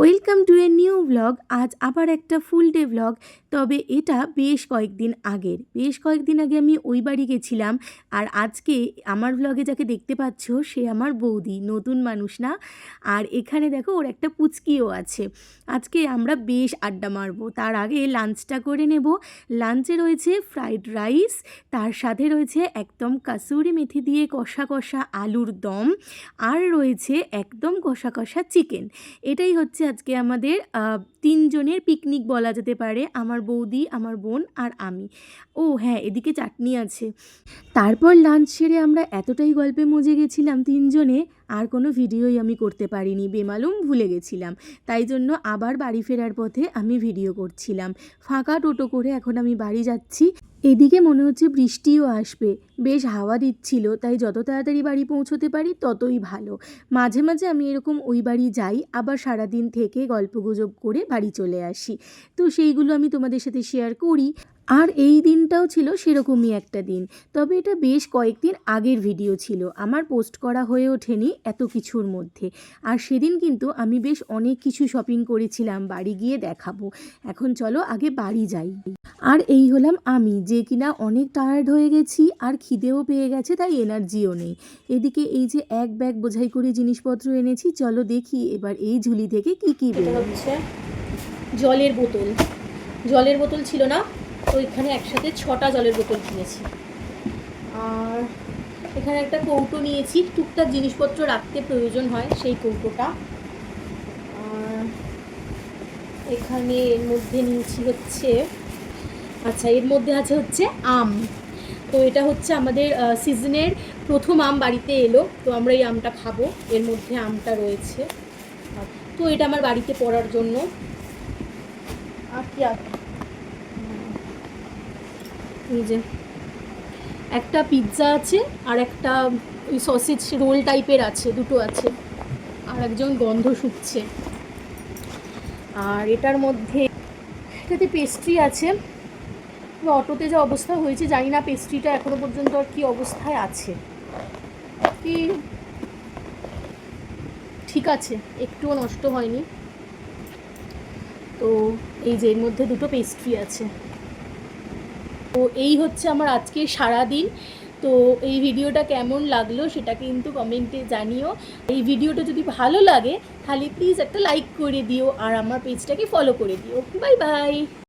Welcome to a new blog. আজ আবার একটা ফুল ডে ব্লগ। তবে এটা বেশ কয়েকদিন আগে আমি ওই বাড়ি গেছিলাম। আর আজকে আমার ব্লগে যাকে দেখতে পাচ্ছ সে আমার বৌদি, নতুন মানুষ না। আর এখানে দেখো ওর একটা পুচকিও আছে। আজকে আমরা বেশ আড্ডা মারবো। তার আগে লাঞ্চটা করে নেব। লাঞ্চে রয়েছে ফ্রাইড রাইস, তার সাথে রয়েছে একদম কাসুরি মেথি দিয়ে কষা কষা আলুর দম, আর রয়েছে একদম কষা কষা চিকেন। এটাই হচ্ছে আজকে আমাদের ৩ জনের পিকনিক বলা যেতে পারে, আমার বৌদি, আমার বোন আর আমি। ও হ্যাঁ, এদিকে চাটনি আছে। তারপর লাঞ্চ সেরে আমরা এতটাই গল্পে মজে গেছিলাম ৩ জনে, আর কোনো ভিডিওই আমি করতে পারিনি, বেমালুম ভুলে গেছিলাম। তাই জন্য আবার বাড়ি ফেরার পথে আমি ভিডিও করছিলাম। ফাঁকা টোটো করে এখন আমি বাড়ি যাচ্ছি। এদিকে মনে হচ্ছে বৃষ্টিও আসবে, বেশ হাওয়া দিচ্ছিল, তাই যত তাড়াতাড়ি বাড়ি পৌঁছতে পারি ততই ভালো। মাঝে মাঝে আমি এরকম ওই বাড়ি যাই, আবার সারাদিন থেকে গল্পগুজব করে বাড়ি চলে আসি। তো সেইগুলো আমি তোমাদের সাথে শেয়ার করি। আর এই দিনটাও ছিল সেরকমই একটা দিন, তবে এটা বেশ কয়েকদিন আগের ভিডিও ছিল, আমার পোস্ট করা হয়ে ওঠেনি এত কিছুর মধ্যে। আর সেদিন কিন্তু আমি বেশ অনেক কিছু শপিং করেছিলাম, বাড়ি গিয়ে দেখাবো। এখন চলো আগে বাড়ি যাই। আর এই হলাম আমি, যে কিনা অনেক টায়ার্ড হয়ে গেছি, আর খিদেও পেয়ে গেছে, তাই এনার্জিও নেই। এদিকে এই যে এক ব্যাগ বোঝাই করে জিনিসপত্র এনেছি, চলো দেখি এবার এই ঝুলি থেকে কি কি বের হচ্ছে। জলের বোতল ছিল না, তো এখানে একসাথে 6টা জলের বোতল কিনেছি। আর এখানে একটা কৌটো নিয়েছি, টুকটাক জিনিসপত্র রাখতে প্রয়োজন হয় সেই কৌটোটা। আর এখানে এর মধ্যে নিয়েছি হচ্ছে, আচ্ছা এর মধ্যে আছে হচ্ছে আম। তো এটা হচ্ছে আমাদের সিজনের প্রথম আম বাড়িতে এলো, তো আমরা এই আমটা খাবো। এর মধ্যে আমটা রয়েছে, তো এটা আমার বাড়িতে পড়ার জন্য। আর কি এই যে একটা পিৎজা আছে, আর একটা ওই সসেজ রোল টাইপের আছে, দুটো আছে। আর একজন গন্ধ শুকছে। আর এটার মধ্যে এটাতে পেস্ট্রি আছে। অটোতে যা অবস্থা হয়েছে জানি না পেস্ট্রিটা এখনো পর্যন্ত আর কি অবস্থায় আছে, কি ঠিক আছে, একটুও নষ্ট হয়নি। তো এই যে এর মধ্যে দুটো পেস্ট্রি আছে। তো এই হচ্ছে আমার আজকে সারাদিন। তো এই ভিডিওটা কেমন লাগলো সেটা কিন্তু কমেন্টে জানিও। এই ভিডিওটা যদি ভালো লাগে তাহলে প্লিজ একটা লাইক করে দিও, আর আমার পেজটাকে ফলো করে দিও। Bye bye.